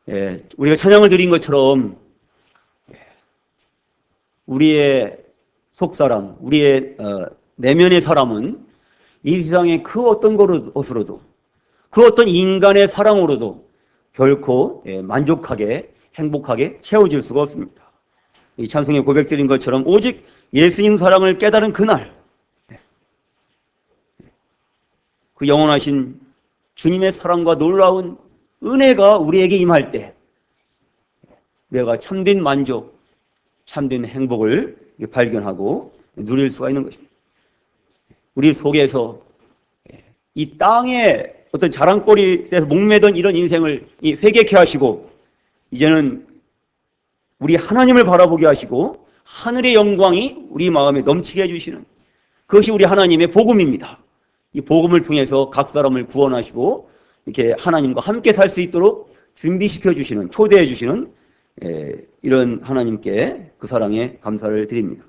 우리가 찬양을 드린 것처럼 우리의 속사람, 우리의 내면의 사람은 이 세상의 그 어떤 것으로도, 그 어떤 인간의 사랑으로도 결코 만족하게, 행복하게 채워질 수가 없습니다. 이 찬송에 고백드린 것처럼 오직 예수님 사랑을 깨달은 그날, 그 영원하신 주님의 사랑과 놀라운 은혜가 우리에게 임할 때 내가 참된 만족, 참된 행복을 발견하고 누릴 수가 있는 것입니다. 우리 속에서 이 땅에 어떤 자랑거리에서 목매던 이런 인생을 회개케 하시고 이제는 우리 하나님을 바라보게 하시고 하늘의 영광이 우리 마음에 넘치게 해주시는 그것이 우리 하나님의 복음입니다. 이 복음을 통해서 각 사람을 구원하시고 이렇게 하나님과 함께 살 수 있도록 준비시켜 주시는, 초대해 주시는 이런 하나님께 그 사랑에 감사를 드립니다.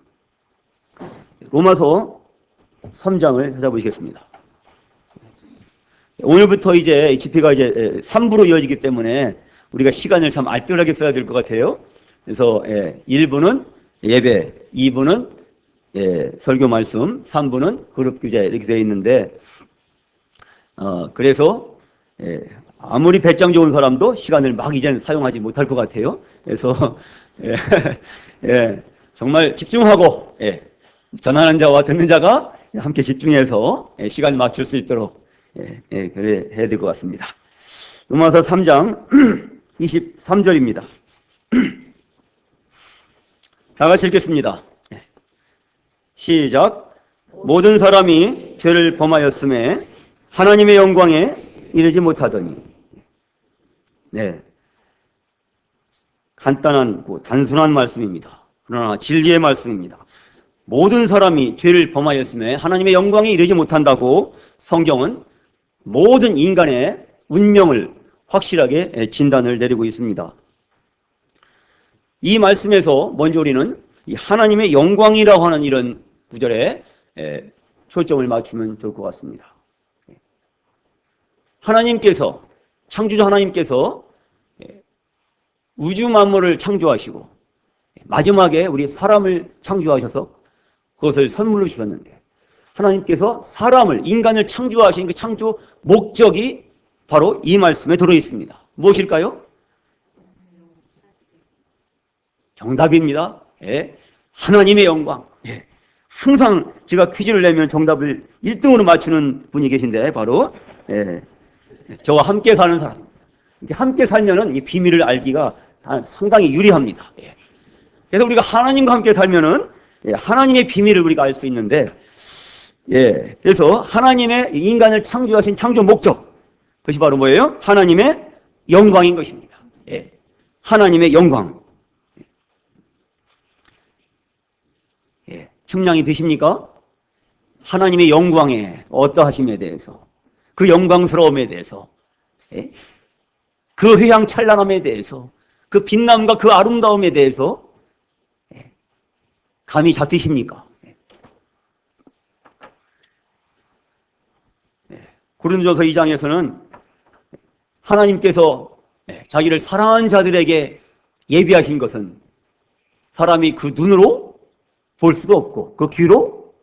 로마서 3장을 찾아보시겠습니다. 오늘부터 이제 집회가 이제 3부로 이어지기 때문에 우리가 시간을 참 알뜰하게 써야 될 것 같아요. 그래서 1부는 예배, 2부는 설교 말씀, 3부는 그룹 교제 이렇게 되어 있는데 그래서 아무리 배짱 좋은 사람도 시간을 막 이제는 사용하지 못할 것 같아요. 그래서 정말 집중하고 전하는 자와 듣는 자가 함께 집중해서 시간을 맞출 수 있도록 그래 해야 될 것 같습니다. 로마서 3장 23절입니다. 다 같이 읽겠습니다. 시작. 모든 사람이 죄를 범하였음에 하나님의 영광에 이르지 못하더니. 간단한 단순한 말씀입니다. 그러나 진리의 말씀입니다. 모든 사람이 죄를 범하였음에 하나님의 영광에 이르지 못한다고 성경은 모든 인간의 운명을 확실하게 진단을 내리고 있습니다. 이 말씀에서 먼저 우리는 이 하나님의 영광이라고 하는 이런 구절에 초점을 맞추면 좋을 것 같습니다. 하나님께서, 창조자 하나님께서 우주 만물을 창조하시고 마지막에 우리 사람을 창조하셔서 그것을 선물로 주셨는데 하나님께서 사람을, 인간을 창조하신 그 창조 목적이 바로 이 말씀에 들어있습니다. 무엇일까요? 정답입니다. 하나님의 영광. 항상 제가 퀴즈를 내면 정답을 1등으로 맞추는 분이 계신데 바로 저와 함께 사는 사람. 함께 살면은 이 비밀을 알기가 상당히 유리합니다. 그래서 우리가 하나님과 함께 살면은 하나님의 비밀을 우리가 알 수 있는데, 그래서 하나님의 인간을 창조하신 창조 목적, 그것이 바로 뭐예요? 하나님의 영광인 것입니다. 하나님의 영광. 측량이 되십니까? 하나님의 영광의 어떠하심에 대해서, 그 영광스러움에 대해서, 그 휘황찬란함에 대해서, 그 빛남과 그 아름다움에 대해서 감이 잡히십니까? 고린도전서 2장에서는 하나님께서 자기를 사랑하는 자들에게 예비하신 것은 사람이 그 눈으로 볼 수도 없고 그 귀로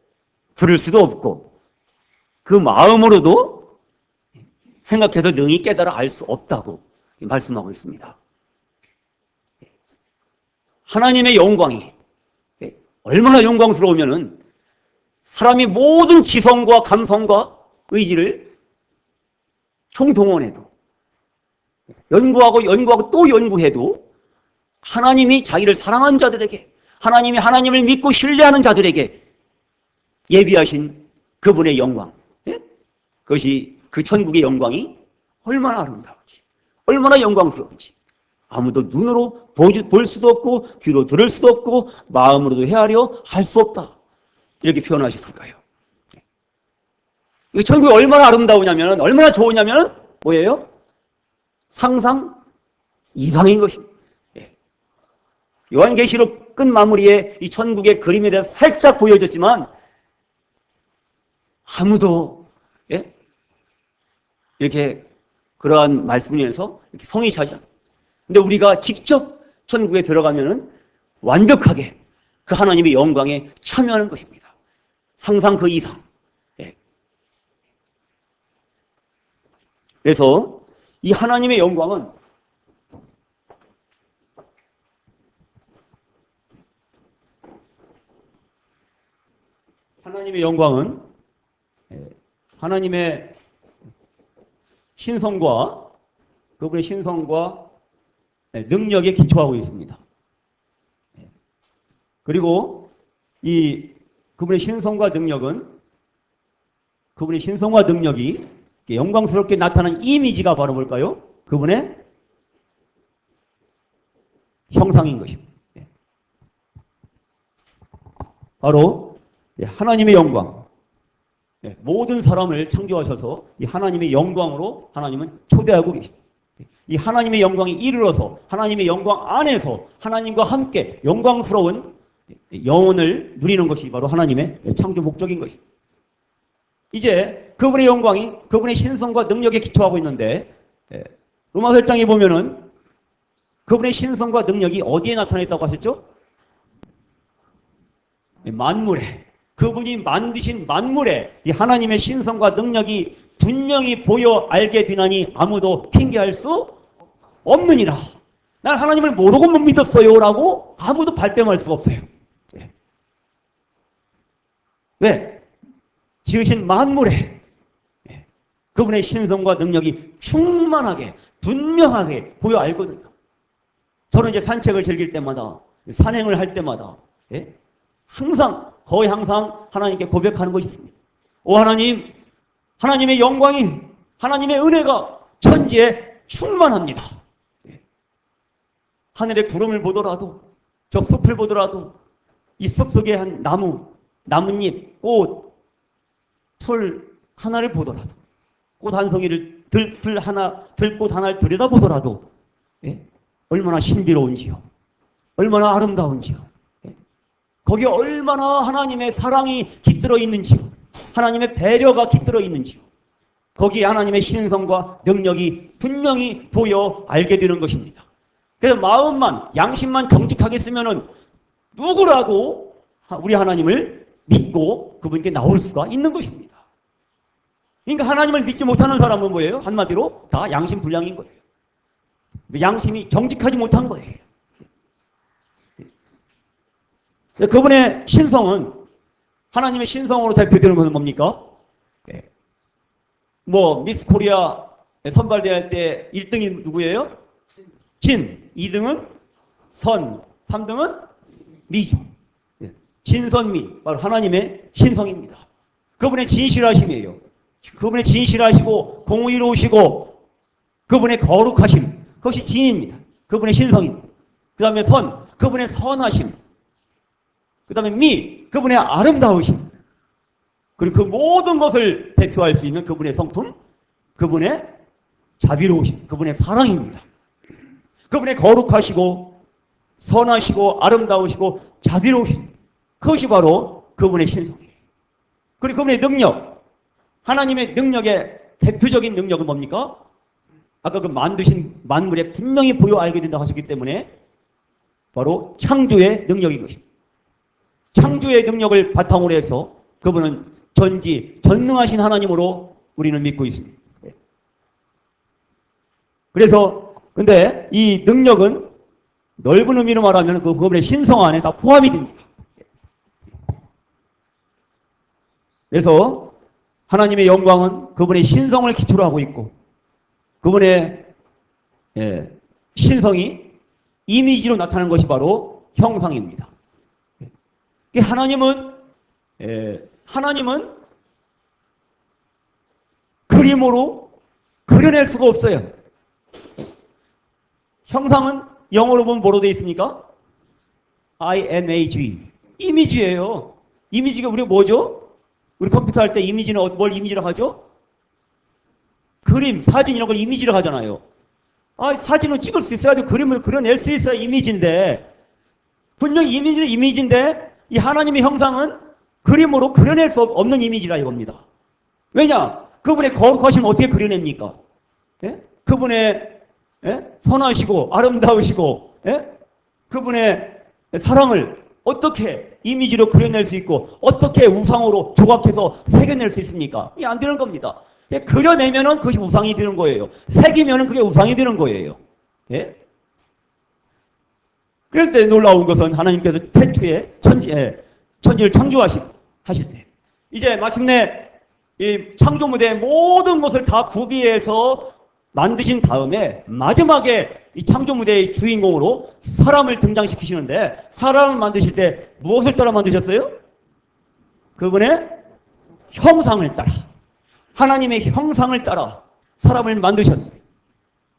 들을 수도 없고 그 마음으로도 생각해서 능히 깨달아 알 수 없다고 말씀하고 있습니다. 하나님의 영광이 얼마나 영광스러우면은 사람이 모든 지성과 감성과 의지를 총동원해도 연구하고 또 연구해도 하나님이 자기를 사랑하는 자들에게, 하나님이 하나님을 믿고 신뢰하는 자들에게 예비하신 그분의 영광, 그것이 그 천국의 영광이 얼마나 아름다운지, 얼마나 영광스러운지 아무도 눈으로 볼 수도 없고 귀로 들을 수도 없고 마음으로도 헤아려 할 수 없다, 이렇게 표현하셨을까요? 이 천국이 얼마나 아름다우냐면, 얼마나 좋으냐면 뭐예요? 상상 이상인 것입니다. 요한계시록 끝 마무리에 이 천국의 그림에 대해서 살짝 보여줬지만 아무도 이렇게 그러한 말씀에서 이렇게 성이 차지 않습니다. 근데 우리가 직접 천국에 들어가면은 완벽하게 그 하나님의 영광에 참여하는 것입니다. 상상 그 이상. 예. 그래서 이 하나님의 영광은 하나님의 신성과 그분의 신성과 능력에 기초하고 있습니다. 그리고 그분의 신성과 능력이 영광스럽게 나타난 이미지가 바로 뭘까요? 그분의 형상인 것입니다. 바로 하나님의 영광. 모든 사람을 창조하셔서 이 하나님의 영광으로 하나님은 초대하고 계십니다. 이 하나님의 영광이 이르러서 하나님의 영광 안에서 하나님과 함께 영광스러운 영혼을 누리는 것이 바로 하나님의 창조 목적인 것입니다. 이제 그분의 영광이 그분의 신성과 능력에 기초하고 있는데 로마서 1장에 보면은 그분의 신성과 능력이 어디에 나타나 있다고 하셨죠? 만물에. 그분이 만드신 만물에 이 하나님의 신성과 능력이 분명히 보여 알게 되나니 아무도 핑계할 수 없느니라. 난 하나님을 모르고 못 믿었어요 라고 아무도 발뺌할 수가 없어요. 왜? 지으신 만물에 그분의 신성과 능력이 충만하게 분명하게 보여 알거든요. 저는 이제 산책을 즐길 때마다 산행을 할 때마다 거의 항상 하나님께 고백하는 것이 있습니다. 오 하나님, 하나님의 영광이, 하나님의 은혜가 천지에 충만합니다. 하늘의 구름을 보더라도, 저 숲을 보더라도, 이 숲 속에 한 나뭇잎, 꽃, 풀 하나를 보더라도, 꽃 한 송이를, 들꽃 하나를 들여다보더라도, 얼마나 신비로운지요. 얼마나 아름다운지요. 거기에 얼마나 하나님의 사랑이 깃들어 있는지요. 하나님의 배려가 깃들어 있는지요. 거기에 하나님의 신성과 능력이 분명히 보여 알게 되는 것입니다. 그래서 마음만, 양심만 정직하게 쓰면은 누구라도 우리 하나님을 믿고 그분께 나올 수가 있는 것입니다. 그러니까 하나님을 믿지 못하는 사람은 뭐예요? 한마디로 다 양심 불량인 거예요. 양심이 정직하지 못한 거예요. 그분의 신성은 하나님의 신성으로 대표되는 것은 뭡니까? 미스 코리아 선발대회 때 1등이 누구예요? 진, 2등은 선, 3등은 미죠. 진선미, 바로 하나님의 신성입니다. 그분의 진실하심이에요. 그분의 진실하시고 공의로우시고 그분의 거룩하심, 그것이 진입니다. 그분의 신성입니다. 그 다음에 선, 그분의 선하심, 그 다음에 미, 그분의 아름다우심, 그리고 그 모든 것을 대표할 수 있는 그분의 성품, 그분의 자비로우심, 그분의 사랑입니다. 그분의 거룩하시고 선하시고 아름다우시고 자비로우심, 그것이 바로 그분의 신성이에요. 그리고 그분의 능력, 하나님의 능력의 대표적인 능력은 뭡니까? 아까 그 만드신 만물에 분명히 보여 알게 된다고 하셨기 때문에 바로 창조의 능력인 것입니다. 창조의 능력을 바탕으로 해서 그분은 전능하신 하나님으로 우리는 믿고 있습니다. 그래서 근데 이 능력은 넓은 의미로 말하면 그분의 신성 안에 다 포함이 됩니다. 그래서 하나님의 영광은 그분의 신성을 기초로 하고 있고 그분의 신성이 이미지로 나타나는 것이 바로 형상입니다. 하나님은 그림으로 그려낼 수가 없어요. 형상은 영어로 보면 뭐로 되어 있습니까? image. 이미지예요. 이미지가 우리가 뭐죠? 우리 컴퓨터 할 때 이미지는 뭘 이미지라고 하죠? 그림, 사진 이런 걸 이미지라고 하잖아요. 사진을 찍을 수 있어야지 그림을 그려낼 수 있어야 이미지인데 분명히 이미지는 이미지인데 이 하나님의 형상은 그림으로 그려낼 수 없는 이미지라 이겁니다. 왜냐? 그분의 거룩하심을 어떻게 그려냅니까? 그분의 선하시고 아름다우시고 그분의 사랑을 어떻게 이미지로 그려낼 수 있고 어떻게 우상으로 조각해서 새겨낼 수 있습니까? 이게 안 되는 겁니다. 그려내면은 그것이 우상이 되는 거예요. 새기면은 그게 우상이 되는 거예요. 그럴 때 놀라운 것은 하나님께서 태초에 천지를 창조하실 때 이제 마침내 이 창조무대의 모든 것을 다 구비해서 만드신 다음에 마지막에 이 창조무대의 주인공으로 사람을 등장시키시는데 사람을 만드실 때 무엇을 따라 만드셨어요? 그분의 형상을 따라 하나님의 형상을 따라 사람을 만드셨어요.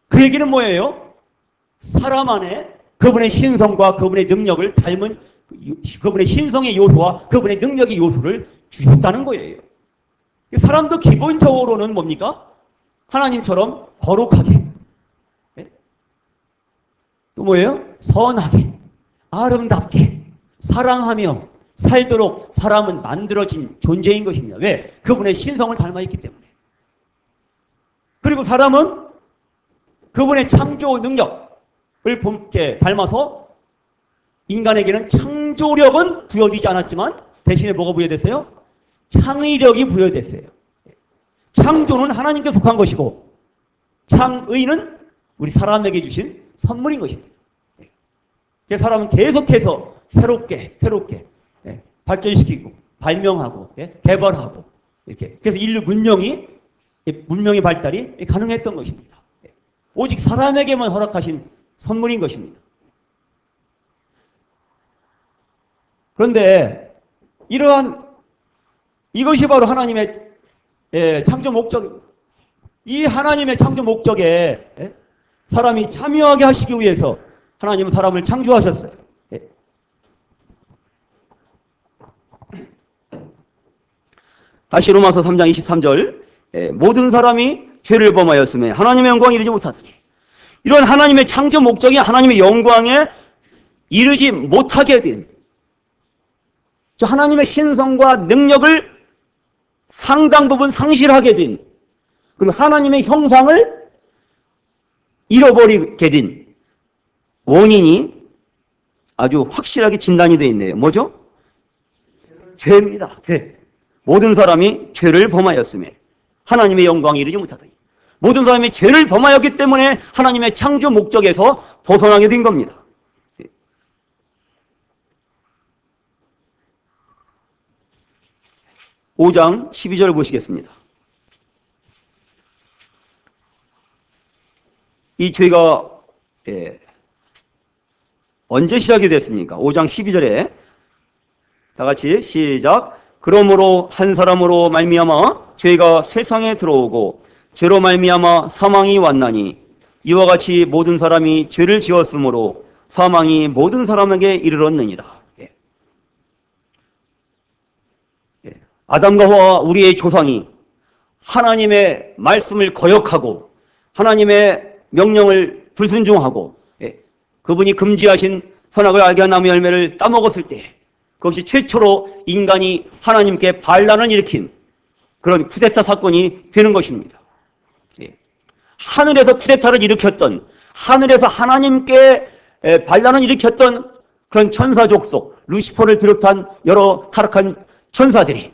그 얘기는 뭐예요? 사람 안에 그분의 신성과 그분의 능력을 닮은 그분의 신성의 요소와 그분의 능력의 요소를 주셨다는 거예요. 사람도 기본적으로는 뭡니까? 하나님처럼 거룩하게 또 뭐예요? 선하게 아름답게 사랑하며 살도록 사람은 만들어진 존재인 것입니다. 왜? 그분의 신성을 닮아있기 때문에. 그리고 사람은 그분의 창조 능력을 닮아서 인간에게는 창조력은 부여되지 않았지만 대신에 뭐가 부여됐어요? 창의력이 부여됐어요. 창조는 하나님께 속한 것이고 창의는 우리 사람에게 주신 선물인 것입니다. 그래서 사람은 계속해서 새롭게 발전시키고 발명하고 개발하고 이렇게 그래서 인류 문명의 발달이 가능했던 것입니다. 오직 사람에게만 허락하신 선물인 것입니다. 그런데 이것이 바로 하나님의 창조 목적입니다. 이 하나님의 창조 목적에 사람이 참여하게 하시기 위해서 하나님은 사람을 창조하셨어요. 다시 로마서 3장 23절 모든 사람이 죄를 범하였음에 하나님의 영광에 이르지 못하더니 이런 하나님의 창조 목적이 하나님의 영광에 이르지 못하게 된 하나님의 신성과 능력을 상당 부분 상실하게 된 그럼 하나님의 형상을 잃어버리게 된 원인이 아주 확실하게 진단이 되어 있네요. 뭐죠? 죄입니다. 죄. 모든 사람이 죄를 범하였음에 하나님의 영광에 이르지 못하더니 모든 사람이 죄를 범하였기 때문에 하나님의 창조 목적에서 벗어나게 된 겁니다. 5장 12절을 보시겠습니다. 이 죄가 언제 시작이 됐습니까? 5장 12절에 다 같이 시작. 그러므로 한 사람으로 말미암아 죄가 세상에 들어오고 죄로 말미암아 사망이 왔나니 이와 같이 모든 사람이 죄를 지었으므로 사망이 모든 사람에게 이르렀느니라. 아담과 하와 우리의 조상이 하나님의 말씀을 거역하고 하나님의 명령을 불순종하고 그분이 금지하신 선악을 알게 한 나무 열매를 따먹었을 때 그것이 최초로 인간이 하나님께 반란을 일으킨 그런 쿠데타 사건이 되는 것입니다. 하늘에서 쿠데타를 일으켰던 하늘에서 하나님께 반란을 일으켰던 그런 천사 족속 루시퍼를 비롯한 여러 타락한 천사들이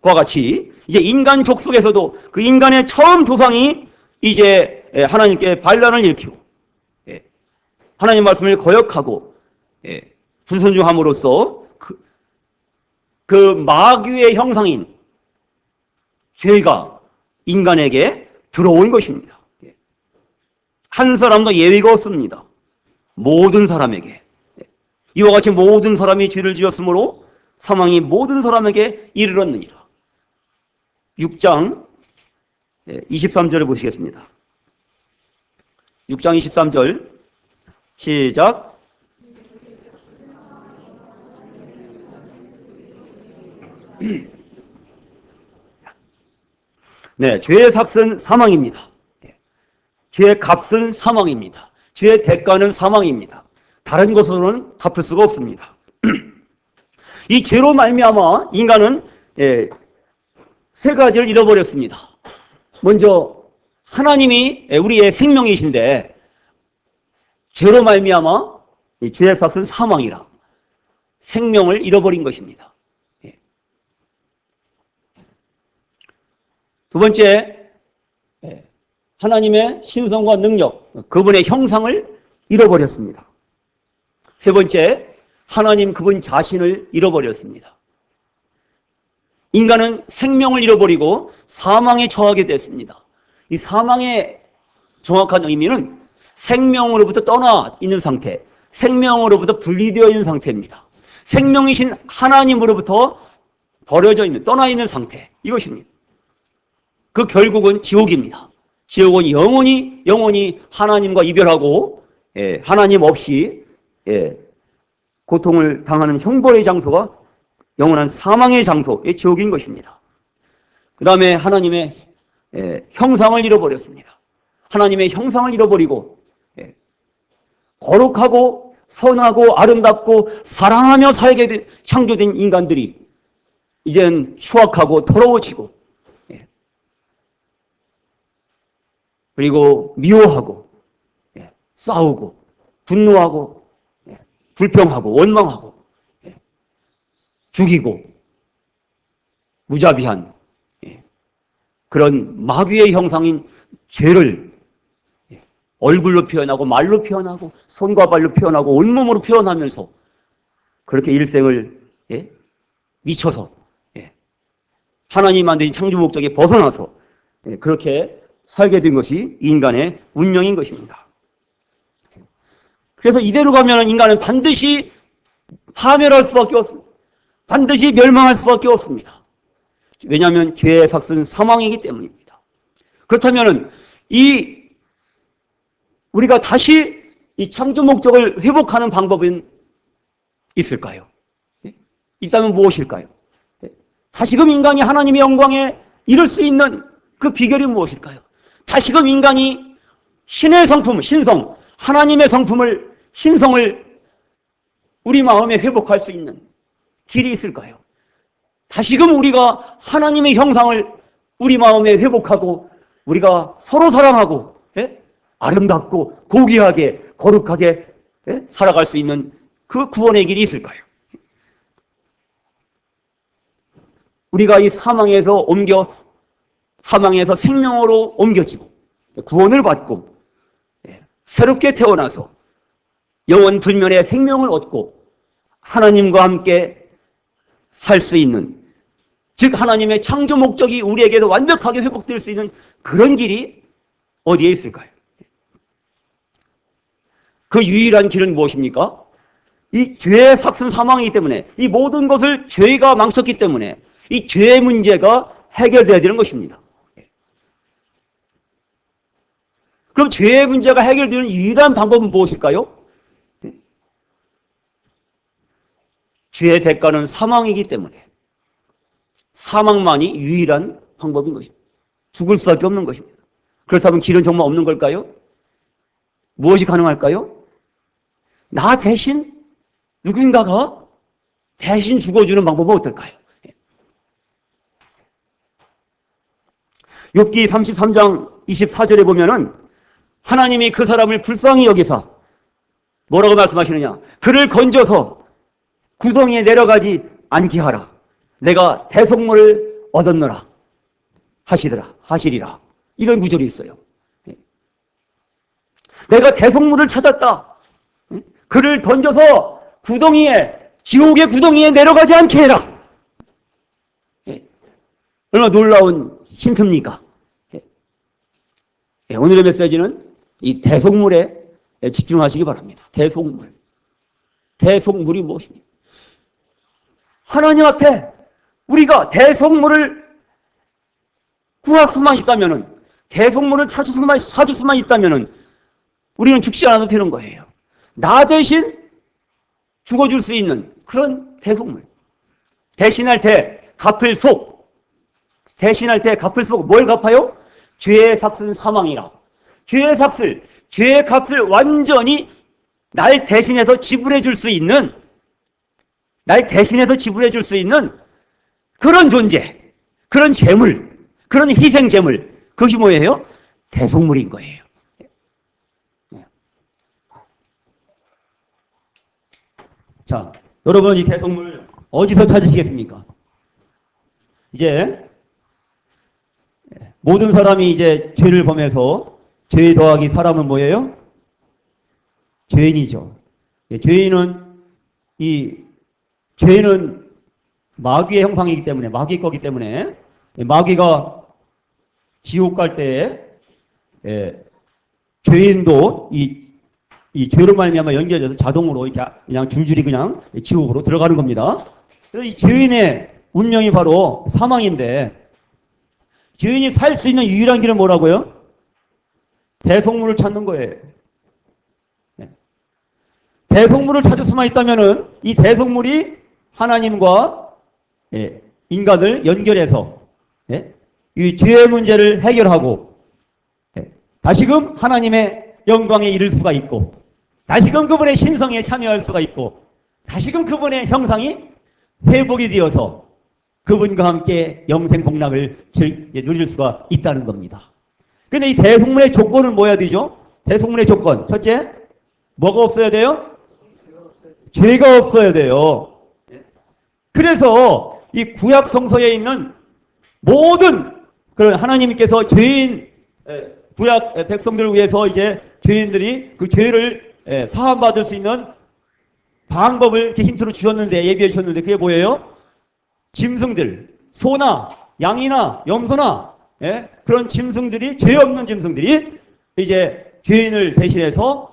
그와 같이 이제 인간 족속에서도 그 인간의 처음 조상이 이제 하나님께 반란을 일으키고 하나님 말씀을 거역하고 불순종함으로써 그 마귀의 형상인 죄가 인간에게 들어온 것입니다. 한 사람도 예외가 없습니다. 모든 사람에게 이와 같이 모든 사람이 죄를 지었으므로 사망이 모든 사람에게 이르렀느니라. 6장 23절을 보시겠습니다. 6장 23절 시작. 네, 죄의 삭은 사망입니다. 죄의 값은 사망입니다. 죄의 대가는 사망입니다. 다른 것으로는 갚을 수가 없습니다. 이 죄로 말미암아 인간은 세 가지를 잃어버렸습니다. 먼저 하나님이 우리의 생명이신데 죄로 말미암아 이 죄의 삭은 사망이라 생명을 잃어버린 것입니다. 두 번째, 하나님의 신성과 능력, 그분의 형상을 잃어버렸습니다. 세 번째, 하나님 그분 자신을 잃어버렸습니다. 인간은 생명을 잃어버리고 사망에 처하게 됐습니다. 이 사망의 정확한 의미는 생명으로부터 떠나 있는 상태, 생명으로부터 분리되어 있는 상태입니다. 생명이신 하나님으로부터 버려져 있는, 떠나 있는 상태, 이것입니다. 그 결국은 지옥입니다. 지옥은 영원히 하나님과 이별하고 하나님 없이 고통을 당하는 형벌의 장소가 영원한 사망의 장소의 지옥인 것입니다. 그 다음에 하나님의 형상을 잃어버렸습니다. 하나님의 형상을 잃어버리고 거룩하고 선하고 아름답고 사랑하며 살게 창조된 인간들이 이제는 추악하고 더러워지고 그리고 미워하고 싸우고 분노하고 불평하고 원망하고 죽이고 무자비한 그런 마귀의 형상인 죄를 얼굴로 표현하고 말로 표현하고 손과 발로 표현하고 온몸으로 표현하면서 그렇게 일생을 미쳐서 하나님 만드신 창조 목적에 벗어나서 그렇게 살게 된 것이 인간의 운명인 것입니다. 그래서 이대로 가면 인간은 반드시 파멸할 수밖에 없습니다. 반드시 멸망할 수밖에 없습니다. 왜냐하면 죄의 삭은 사망이기 때문입니다. 그렇다면 우리가 다시 이 창조 목적을 회복하는 방법은 있을까요? 있다면 무엇일까요? 다시금 인간이 하나님의 영광에 이룰 수 있는 그 비결이 무엇일까요? 다시금 인간이 신의 성품, 신성, 하나님의 성품을, 신성을 우리 마음에 회복할 수 있는 길이 있을까요? 다시금 우리가 하나님의 형상을 우리 마음에 회복하고 우리가 서로 사랑하고 아름답고 고귀하게 거룩하게 살아갈 수 있는 그 구원의 길이 있을까요? 우리가 이 사망에서 생명으로 옮겨지고 구원을 받고 새롭게 태어나서 영원 불멸의 생명을 얻고 하나님과 함께 살 수 있는, 즉 하나님의 창조 목적이 우리에게도 완벽하게 회복될 수 있는 그런 길이 어디에 있을까요? 그 유일한 길은 무엇입니까? 이 죄의 삭은 사망이기 때문에, 이 모든 것을 죄가 망쳤기 때문에 이 죄의 문제가 해결돼야 되는 것입니다. 그럼 죄의 문제가 해결되는 유일한 방법은 무엇일까요? 죄의 대가는 사망이기 때문에 사망만이 유일한 방법인 것입니다. 죽을 수밖에 없는 것입니다. 그렇다면 길은 정말 없는 걸까요? 무엇이 가능할까요? 나 대신 누군가가 대신 죽어주는 방법은 어떨까요? 욥기 33장 24절에 보면은 하나님이 그 사람을 불쌍히 여기사 뭐라고 말씀하시느냐? 그를 건져서 구덩이에 내려가지 않게 하라. 내가 대속물을 얻었노라 하시리라. 이런 구절이 있어요. 내가 대속물을 찾았다. 그를 던져서 지옥의 구덩이에 내려가지 않게 해라. 얼마나 놀라운 힌트입니까? 오늘의 메시지는 이 대속물에 집중하시기 바랍니다. 대속물이 무엇입니까? 하나님 앞에 우리가 대속물을 구할 수만 있다면은, 대속물을 찾을 수만 있다면은 우리는 죽지 않아도 되는 거예요. 나 대신 죽어줄 수 있는 그런 대속물. 대신할 때 갚을 속. 뭘 갚아요? 죄의 삭은 사망이라. 죄의 값을 완전히 날 대신해서 지불해 줄 수 있는 그런 존재, 그런 재물, 그런 희생 재물. 그것이 뭐예요? 대속물인 거예요. 자, 여러분 이 대속물 어디서 찾으시겠습니까? 이제 모든 사람이 이제 죄를 범해서 죄 더하기 사람은 뭐예요? 죄인이죠. 죄인은 마귀의 형상이기 때문에, 마귀 거기 때문에 마귀가 지옥 갈 때에 죄인도 이 죄로 말미암아 연결돼서 자동으로 이렇게 그냥 줄줄이 그냥 지옥으로 들어가는 겁니다. 그래서 이 죄인의 운명이 바로 사망인데, 죄인이 살 수 있는 유일한 길은 뭐라고요? 대속물을 찾는 거예요. 대속물을 찾을 수만 있다면은 이 대속물이 하나님과 인간을 연결해서 이 죄의 문제를 해결하고 다시금 하나님의 영광에 이를 수가 있고, 다시금 그분의 신성에 참여할 수가 있고, 다시금 그분의 형상이 회복이 되어서 그분과 함께 영생 복락을 누릴 수가 있다는 겁니다. 근데 이 대속물의 조건은 뭐야 되죠? 대속물의 조건. 첫째, 뭐가 없어야 돼요? 죄가 없어야 돼요. 그래서 이 구약 성서에 있는 모든 그런 하나님께서 죄인 구약 백성들을 위해서 이제 죄인들이 그 죄를 사함받을 수 있는 방법을 이렇게 힌트로 주셨는데, 예비해 주셨는데, 그게 뭐예요? 짐승들, 소나 양이나 염소나 그런 짐승들이, 죄 없는 짐승들이 이제 죄인을 대신해서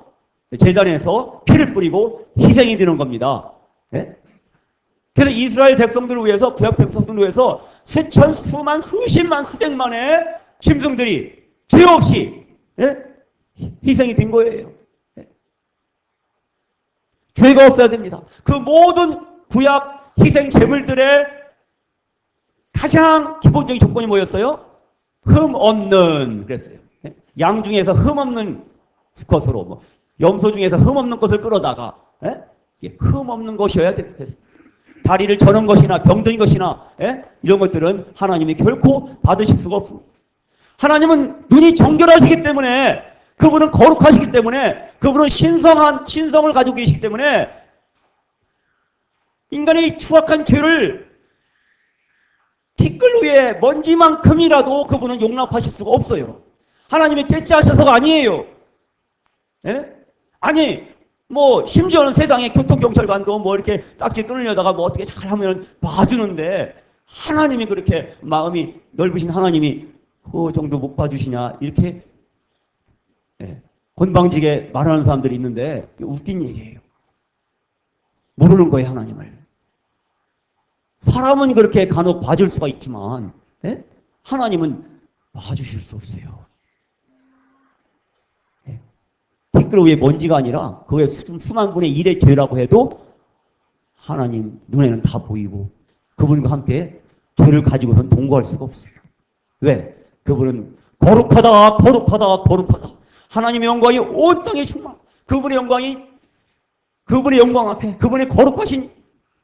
제단에서 피를 뿌리고 희생이 되는 겁니다. 그래서 이스라엘 백성들을 위해서, 구약 백성들을 위해서 수천, 수만, 수십만, 수백만의 짐승들이 죄 없이 희생이 된 거예요. 죄가 없어야 됩니다. 그 모든 구약 희생 제물들의 가장 기본적인 조건이 뭐였어요? 흠 없는, 그랬어요. 양 중에서 흠 없는 수컷으로, 염소 중에서 흠 없는 것을 끌어다가 흠 없는 것이어야 됐어요. 다리를 저는 것이나 병든 것이나 이런 것들은 하나님이 결코 받으실 수가 없습니다. 하나님은 눈이 정결하시기 때문에, 그분은 거룩하시기 때문에, 그분은 신성을 가지고 계시기 때문에 인간의 추악한 죄를 티끌 위에 먼지만큼이라도 그분은 용납하실 수가 없어요. 하나님이 째째하셔서가 아니에요. 아니 심지어는 세상에 교통경찰관도 이렇게 딱지 끊으려다가 어떻게 잘하면 봐주는데, 하나님이 그렇게 마음이 넓으신 하나님이 그 정도 못 봐주시냐, 이렇게 건방지게 말하는 사람들이 있는데, 웃긴 얘기예요. 모르는 거예요, 하나님을. 사람은 그렇게 간혹 봐줄 수가 있지만 하나님은 봐주실 수 없어요. 티끌 위에 먼지가 아니라 그의 수만 분의 1의 죄라고 해도 하나님 눈에는 다 보이고, 그분과 함께 죄를 가지고선 동거할 수가 없어요. 왜? 그분은 거룩하다, 거룩하다, 거룩하다. 하나님의 영광이 온 땅에 충만. 그분의 영광 앞에, 그분의 거룩하신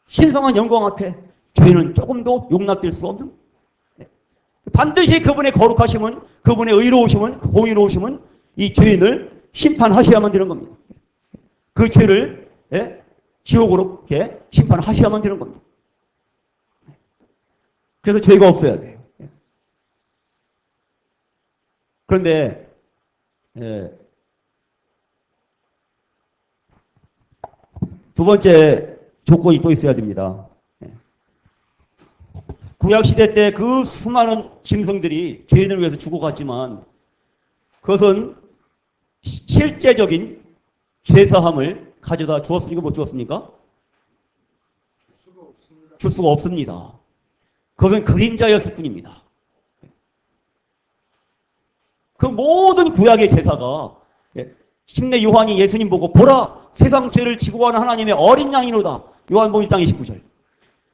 신성한 영광 앞에 죄는 조금도 용납될 수가 없는. 반드시 그분의 거룩하심은, 그분의 의로우심은, 공의로우심은 이 죄인을 심판하셔야만 되는 겁니다. 그 죄를 지옥으로 이렇게 심판하셔야만 되는 겁니다. 그래서 죄가 없어야 돼요. 그런데 두 번째 조건이 또 있어야 됩니다. 구약시대 때 그 수많은 짐승들이 죄인을 위해서 죽어갔지만, 그것은 실제적인 죄사함을 가져다 주었습니까? 못 주었습니까? 줄 수가 없습니다. 그것은 그림자였을 뿐입니다. 그 모든 구약의 제사가, 침례 요한이 예수님 보고 보라, 세상 죄를 지고 가는 하나님의 어린 양이로다. 요한복음 1장 29절.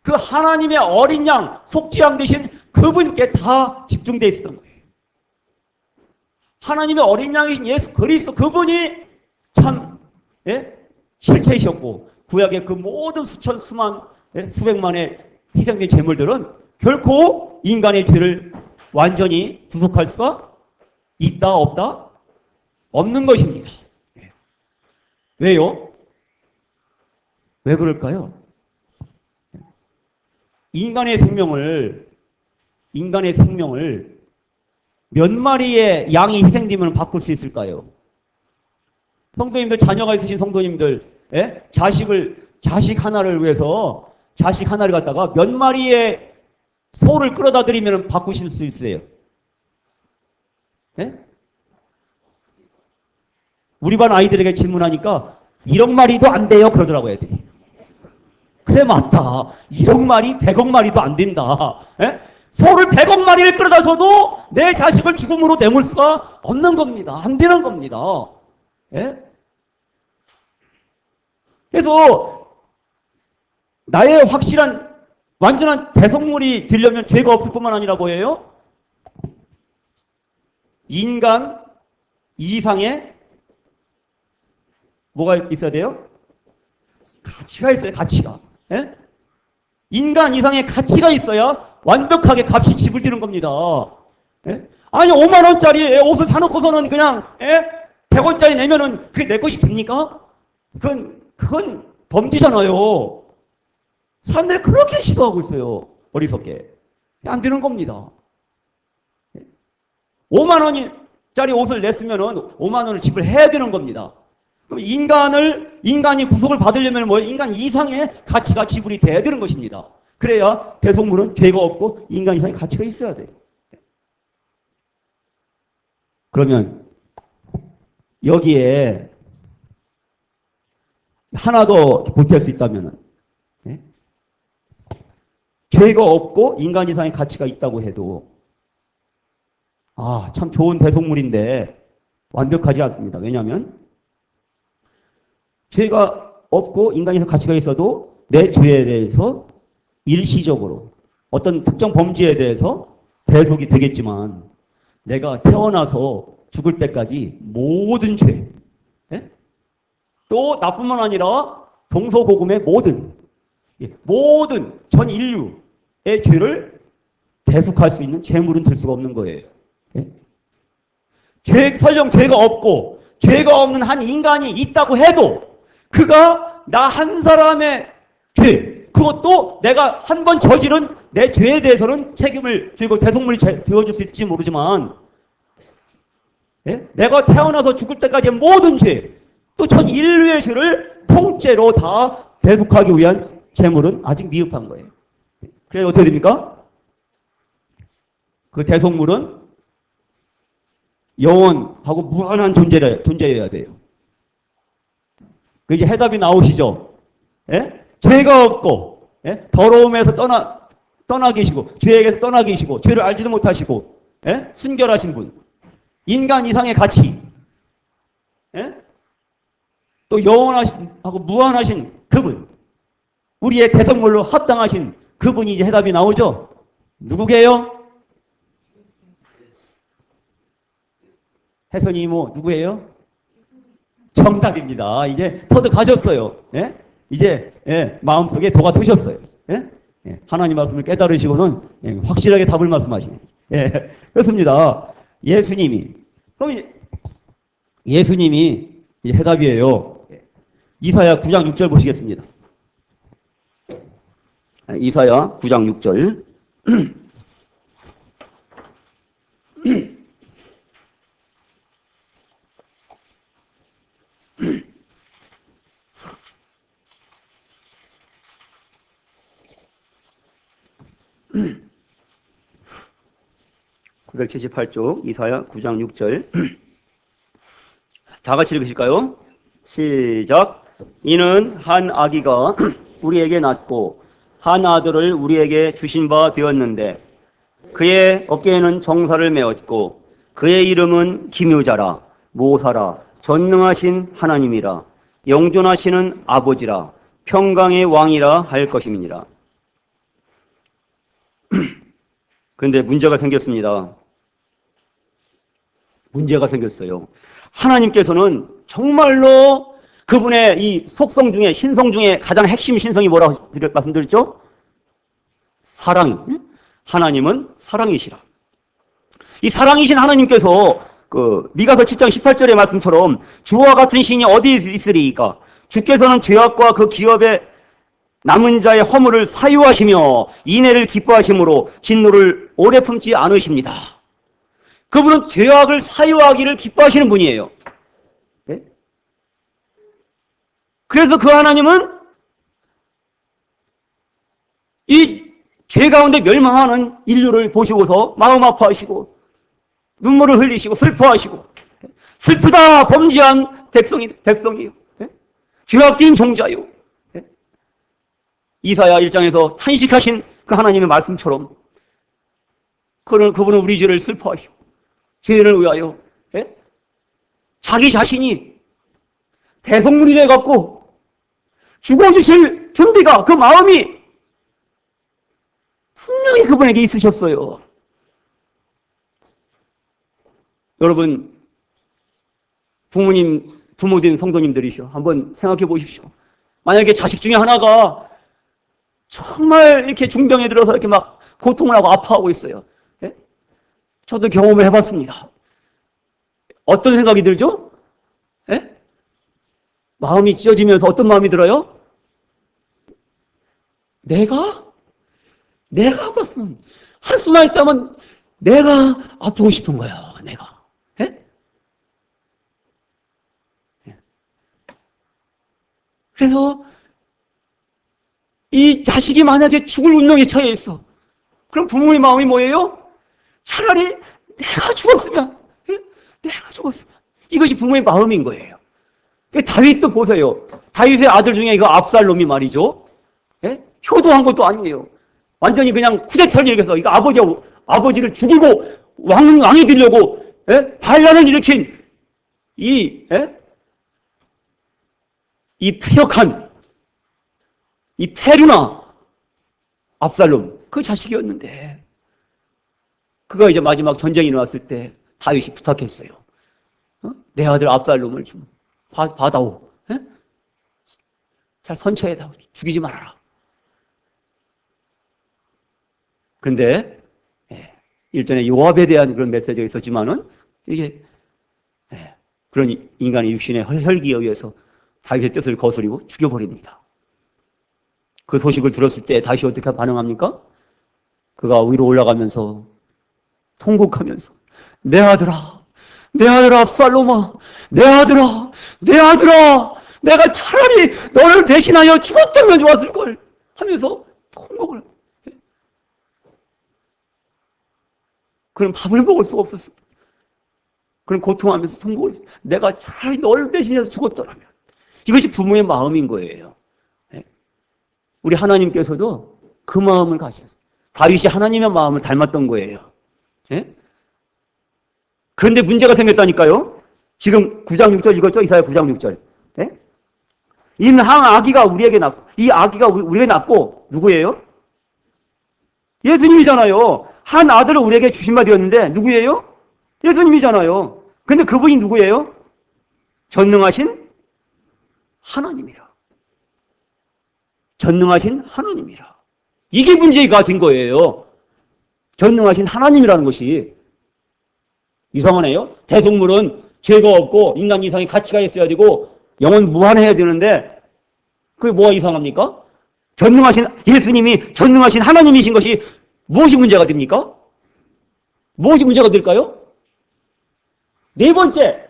그 하나님의 어린 양, 속죄양 되신 그분께 다 집중되어 있었던 거예요. 하나님의 어린 양이신 예수 그리스도, 그분이 참 실체이셨고, 구약의 그 모든 수천, 수만, 수백만의 희생된 제물들은 결코 인간의 죄를 완전히 구속할 수가 있다 없다? 없는 것입니다. 왜요? 왜 그럴까요? 인간의 생명을 몇 마리의 양이 희생되면 바꿀 수 있을까요? 성도님들, 자녀가 있으신 성도님들, 자식 하나를 위해서 자식 하나를 갖다가 몇 마리의 소를 끌어다 드리면 바꾸실 수 있어요? 우리 반 아이들에게 질문하니까 1억 마리도 안 돼요 그러더라고요, 애들이. 그래, 맞다. 1억 마리, 100억 마리도 안 된다. 소를 100억 마리를 끌어다 줘도 내 자식을 죽음으로 내몰 수가 없는 겁니다. 안 되는 겁니다. 그래서 나의 확실한 완전한 대성물이 되려면 죄가 없을 뿐만 아니라 뭐예요? 인간 이상의 뭐가 있어야 돼요? 가치가 있어요, 가치가. 인간 이상의 가치가 있어야 완벽하게 값이 지불되는 겁니다. 아니, 5만 원짜리 옷을 사놓고서는 그냥 100원짜리 내면은 그게 내 것이 됩니까? 그건 범죄잖아요. 사람들이 그렇게 시도하고 있어요. 어리석게. 안 되는 겁니다. 5만 원짜리 옷을 냈으면은 5만 원을 지불해야 되는 겁니다. 그럼 인간이 구속을 받으려면 뭐예요? 인간 이상의 가치가 지불이 돼야 되는 것입니다. 그래야 대속물은 죄가 없고 인간 이상의 가치가 있어야 돼요. 그러면 여기에 하나 더 보탤 수 있다면 죄가 없고 인간 이상의 가치가 있다고 해도 참 좋은 대속물인데 완벽하지 않습니다. 왜냐하면 죄가 없고 인간 이상의 가치가 있어도 내 죄에 대해서 일시적으로 어떤 특정 범죄에 대해서 대속이 되겠지만 내가 태어나서 죽을 때까지 모든 죄, 또 나뿐만 아니라 동서고금의 모든 전 인류의 죄를 대속할 수 있는 재물은 될 수가 없는 거예요. 설령 죄가 없고 죄가 없는 한 인간이 있다고 해도 그가 나 한 사람의 죄, 그것도 내가 한 번 저지른 내 죄에 대해서는 책임을 지고 대속물이 되어줄 수 있을지 모르지만 내가 태어나서 죽을 때까지의 모든 죄, 또 전 인류의 죄를 통째로 다 대속하기 위한 재물은 아직 미흡한 거예요. 그래서 어떻게 됩니까? 그 대속물은 영원하고 무한한 존재여야 돼요. 이제 해답이 나오시죠? 죄가 없고, 더러움에서 떠나 계시고, 죄에게서 떠나 계시고, 죄를 알지도 못하시고, 순결하신 분, 인간 이상의 가치, 또 영원하고 무한하신 그분, 우리의 대성물로 합당하신 그분이 이제 해답이 나오죠? 누구게요? 혜선이 이모, 누구예요? 정답입니다. 이제 터득하셨어요. 이제 마음속에 도가 트셨어요. 하나님 말씀을 깨달으시고는 확실하게 답을 말씀하시네. 그렇습니다. 예수님이 해답이에요. 이사야 9장 6절 보시겠습니다. 이사야 9장 6절. (978쪽) 이사야 9장 6절 다 같이 읽으실까요? 시작. 이는 한 아기가 우리에게 낳고 한 아들을 우리에게 주신 바 되었는데 그의 어깨에는 정사를 메었고 그의 이름은 기묘자라 모사라 전능하신 하나님이라 영존하시는 아버지라 평강의 왕이라 할 것임이니라. 그런데 문제가 생겼습니다. 문제가 생겼어요. 하나님께서는 정말로 그분의 이 속성 중에, 신성 중에 가장 핵심 신성이 뭐라고 말씀드렸죠? 사랑. 하나님은 사랑이시라. 이 사랑이신 하나님께서 미가서 7장 18절의 말씀처럼 주와 같은 신이 어디 있으리이까? 주께서는 죄악과 그 기업의 남은 자의 허물을 사유하시며 인애를 기뻐하심으로 진노를 오래 품지 않으십니다. 그분은 죄악을 사유하기를 기뻐하시는 분이에요. 네? 그래서 그 하나님은 이 죄 가운데 멸망하는 인류를 보시고서 마음 아파하시고 눈물을 흘리시고 슬퍼하시고, 슬프다 범죄한 백성이요. 죄악진 종자요. 이사야 1장에서 탄식하신 그 하나님의 말씀처럼 그분은 우리 죄를 슬퍼하시고 죄를 위하여 자기 자신이 대속물이 돼갖고 죽어주실 준비가, 그 마음이 분명히 그분에게 있으셨어요. 여러분, 부모된 성도님들이시오. 한번 생각해 보십시오. 만약에 자식 중에 하나가 정말 이렇게 중병에 들어서 이렇게 막 고통을 하고 아파하고 있어요. 예? 저도 경험을 해봤습니다. 어떤 생각이 들죠? 예? 마음이 찢어지면서 어떤 마음이 들어요? 내가 아팠으면, 한수만 있다면 내가 아프고 싶은 거야, 내가. 예? 예. 그래서 이 자식이 만약에 죽을 운명에 처해 있어. 그럼 부모의 마음이 뭐예요? 차라리 내가 죽었으면, 예? 내가 죽었으면. 이것이 부모의 마음인 거예요. 다윗도 보세요. 다윗의 아들 중에 이거 압살롬이 말이죠. 예? 효도한 것도 아니에요. 완전히 그냥 쿠데타를 일으켜서 이거 아버지를 죽이고 왕이 되려고 반란을 일으킨 이 폐역한 이 페류나 압살롬, 그 자식이었는데, 그가 이제 마지막 전쟁이 일어났을 때 다윗이 부탁했어요. 내 아들 압살롬을 좀 받아오. 잘 선처해다오. 죽이지 말아라. 그런데 일전에 요압에 대한 그런 메시지가 있었지만은 이게 그런 인간의 육신의 혈기에 의해서 다윗의 뜻을 거스리고 죽여버립니다. 그 소식을 들었을 때 다윗이 어떻게 반응합니까? 그가 위로 올라가면서 통곡하면서 내 아들아 압살롬아, 내 아들아, 내가 차라리 너를 대신하여 죽었다면 좋았을 걸 하면서 통곡을. 그럼 밥을 먹을 수가 없었어. 그럼 고통하면서 통곡을. 내가 차라리 너를 대신해서 죽었더라면. 이것이 부모의 마음인 거예요. 우리 하나님께서도 그 마음을 가지셨어요. 다윗이 하나님의 마음을 닮았던 거예요. 그런데 문제가 생겼다니까요. 지금 9장 6절 읽었죠? 이사야 9장 6절. 이 아기가 우리에게 낳고, 이 아기가 우리에게 낳고 누구예요? 예수님이잖아요. 한 아들을 우리에게 주신 바 되었는데 누구예요? 예수님이잖아요. 근데 그분이 누구예요? 전능하신 하나님이라. 전능하신 하나님이라. 이게 문제가 된 거예요. 전능하신 하나님이라는 것이. 이상하네요. 대속물은 죄가 없고 인간 이상의 가치가 있어야 되고 영원 무한해야 되는데 그게 뭐가 이상합니까? 전능하신 예수님이 전능하신 하나님이신 것이 무엇이 문제가 됩니까? 무엇이 문제가 될까요? 네 번째,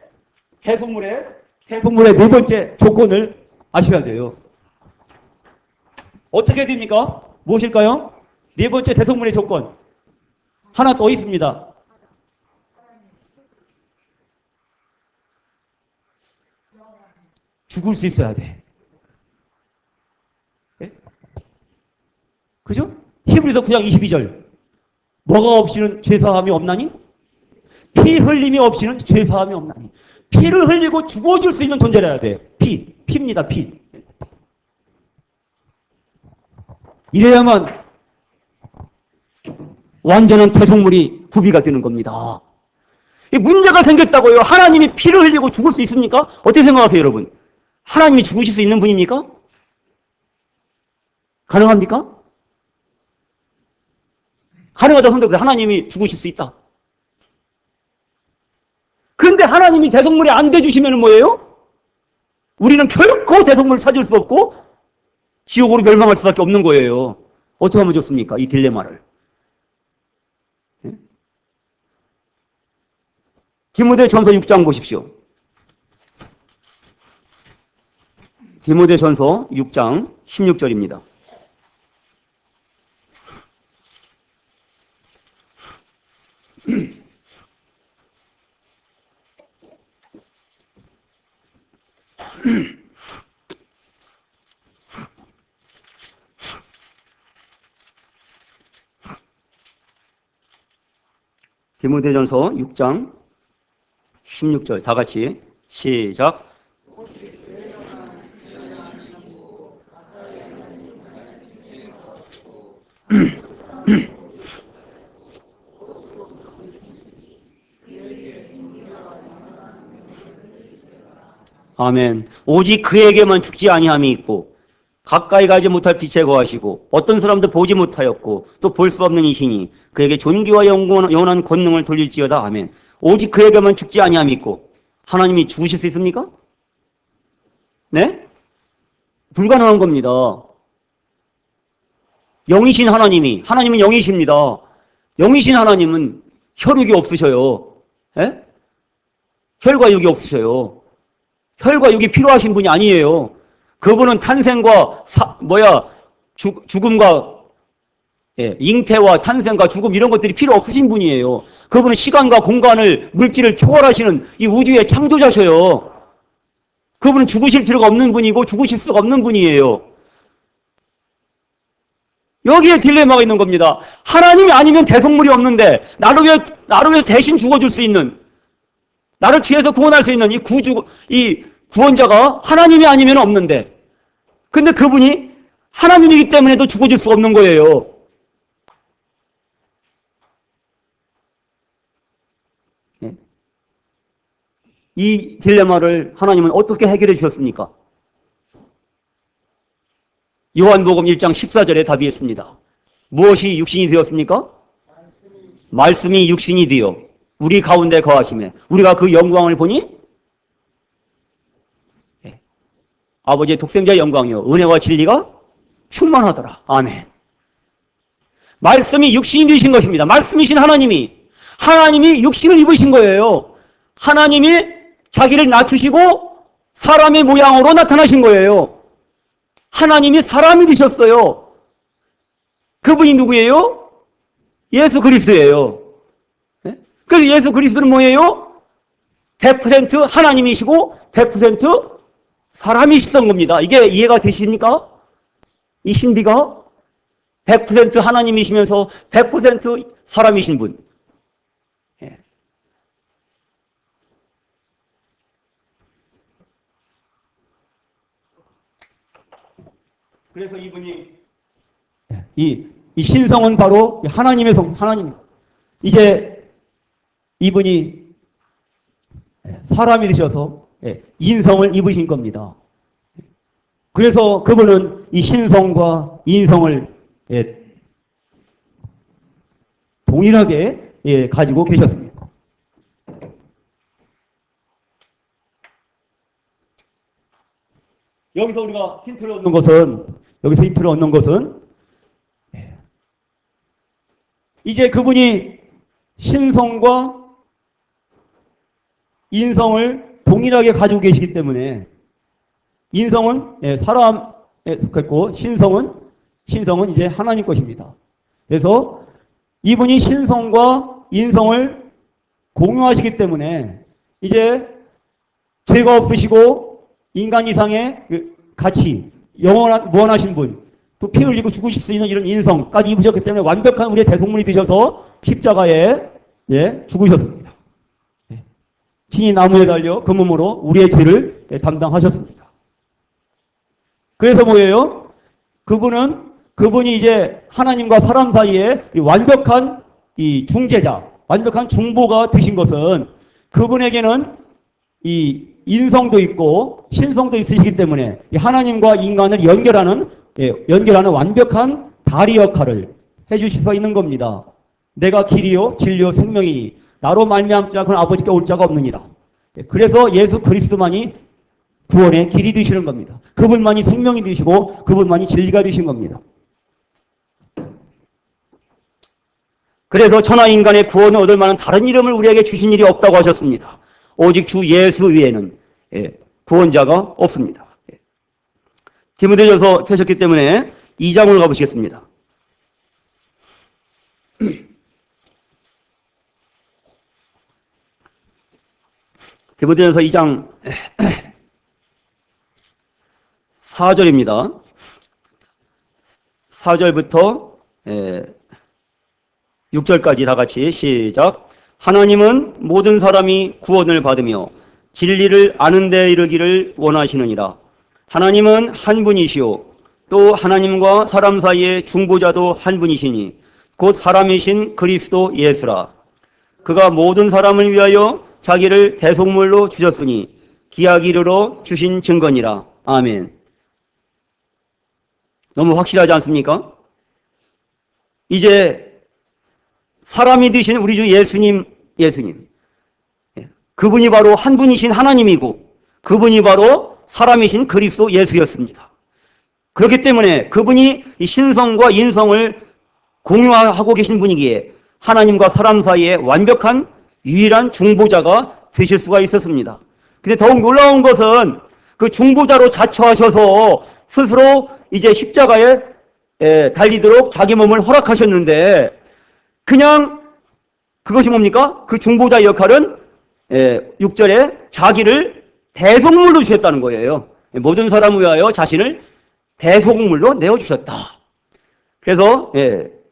대속물의 네 번째 조건을 아셔야 돼요. 어떻게 됩니까? 무엇일까요? 네 번째 대속물의 조건. 하나 더 있습니다. 죽을 수 있어야 돼. 네? 그죠? 히브리서 9장 22절. 뭐가 없이는 죄사함이 없나니? 피 흘림이 없이는 죄사함이 없나니. 피를 흘리고 죽어줄 수 있는 존재라야 돼. 피입니다, 피. 이래야만 완전한 대속물이 구비가 되는 겁니다. 이 문제가 생겼다고요. 하나님이 피를 흘리고 죽을 수 있습니까? 어떻게 생각하세요, 여러분? 하나님이 죽으실 수 있는 분입니까? 가능합니까? 가능하다고 생각해서 하나님이 죽으실 수 있다. 그런데 하나님이 대속물이 안 돼주시면 뭐예요? 우리는 결코 대속물을 찾을 수 없고 지옥으로 멸망할 수밖에 없는 거예요. 어떻게 하면 좋습니까? 이 딜레마를. 디모데전서 6장 보십시오. 디모데전서 6장 16절입니다. 디모데전서 6장 16절 다 같이 시작. 아멘. 오직 그에게만 죽지 아니함이 있고 가까이 가지 못할 빛에 거하시고 어떤 사람도 보지 못하였고 또 볼 수 없는 이시니 그에게 존귀와 영원한 권능을 돌릴지어다. 아멘. 오직 그에게만 죽지 아니함이 있고 하나님이 죽으실 수 있습니까? 네? 불가능한 겁니다. 영이신 하나님은 영이십니다. 영이신 하나님은 혈육이 없으셔요. 예? 혈과 육이 없으셔요. 혈과 육이 필요하신 분이 아니에요. 그분은 탄생과 죽음과 잉태와 탄생과 죽음 이런 것들이 필요 없으신 분이에요. 그분은 시간과 공간을 물질을 초월하시는 이 우주의 창조자셔요. 그분은 죽으실 필요가 없는 분이고 죽으실 수가 없는 분이에요. 여기에 딜레마가 있는 겁니다. 하나님이 아니면 대속물이 없는데 나를 위해 대신 죽어줄 수 있는, 나를 죄에서 구원할 수 있는 이 구원자가 하나님이 아니면 없는데, 근데 그분이 하나님이기 때문에도 죽어줄 수 없는 거예요. 이 딜레마를 하나님은 어떻게 해결해 주셨습니까? 요한복음 1장 14절에 답이 있습니다. 무엇이 육신이 되었습니까? 말씀이 육신이 되어 우리 가운데 거하시매 우리가 그 영광을 보니 아버지의 독생자의 영광이요 은혜와 진리가 충만하더라. 아멘. 말씀이 육신이 되신 것입니다. 말씀이신 하나님이 육신을 입으신 거예요. 하나님이 자기를 낮추시고 사람의 모양으로 나타나신 거예요. 하나님이 사람이 되셨어요. 그분이 누구예요? 예수 그리스도예요. 그래서 예수 그리스도는 뭐예요? 100% 하나님이시고 100% 사람이시던 겁니다. 이게 이해가 되십니까? 이 신비가 100% 하나님이시면서 100% 사람이신 분. 그래서 이분이 이 신성은 바로 하나님의 성, 하나님. 이제 이분이 사람이 되셔서 인성을 입으신 겁니다. 그래서 그분은 이 신성과 인성을 동일하게 가지고 계셨습니다. 여기서 우리가 힌트를 얻는 것은 이제 그분이 신성과 인성을 동일하게 가지고 계시기 때문에 인성은 사람에 속했고 신성은 이제 하나님 것입니다. 그래서 이분이 신성과 인성을 공유하시기 때문에 이제 죄가 없으시고 인간 이상의 가치, 무한하신 분, 또 피 흘리고 죽으실 수 있는 이런 인성까지 입으셨기 때문에 완벽한 우리의 대속물이 되셔서 십자가에 죽으셨습니다. 친히 나무에 달려 그 몸으로 우리의 죄를 담당하셨습니다. 그래서 뭐예요? 그분이 이제 하나님과 사람 사이에 완벽한 이 중재자, 완벽한 중보가 되신 것은 그분에게는 이 인성도 있고 신성도 있으시기 때문에 하나님과 인간을 연결하는 완벽한 다리 역할을 해주실 수 있는 겁니다. 내가 길이요 진리요 생명이니 나로 말미암지 않고는 아버지께 올 자가 없느니라. 그래서 예수 그리스도만이 구원의 길이 되시는 겁니다. 그분만이 생명이 되시고 그분만이 진리가 되신 겁니다. 그래서 천하 인간의 구원을 얻을 만한 다른 이름을 우리에게 주신 일이 없다고 하셨습니다. 오직 주 예수 외에는 구원자가 없습니다. 디모데전서 펴셨기 때문에 2장으로 가보시겠습니다. 디모데전서 2장 4절입니다. 4절부터 6절까지 다 같이 시작. 하나님은 모든 사람이 구원을 받으며 진리를 아는 데 이르기를 원하시느니라. 하나님은 한 분이시오. 또 하나님과 사람 사이의 중보자도 한 분이시니 곧 사람이신 그리스도 예수라. 그가 모든 사람을 위하여 자기를 대속물로 주셨으니 기약 이르러 주신 증거니라. 아멘. 너무 확실하지 않습니까? 이제 사람이 되신 우리 주 예수님, 그분이 바로 한 분이신 하나님이고 그분이 바로 사람이신 그리스도 예수였습니다. 그렇기 때문에 그분이 이 신성과 인성을 공유하고 계신 분이기에 하나님과 사람 사이에 완벽한 유일한 중보자가 되실 수가 있었습니다. 근데 더욱 놀라운 것은 그 중보자로 자처하셔서 스스로 이제 십자가에 달리도록 자기 몸을 허락하셨는데 그냥 그것이 뭡니까? 그 중보자의 역할은 6절에 자기를 대속물로 주셨다는 거예요. 모든 사람을 위하여 자신을 대속물로 내어주셨다. 그래서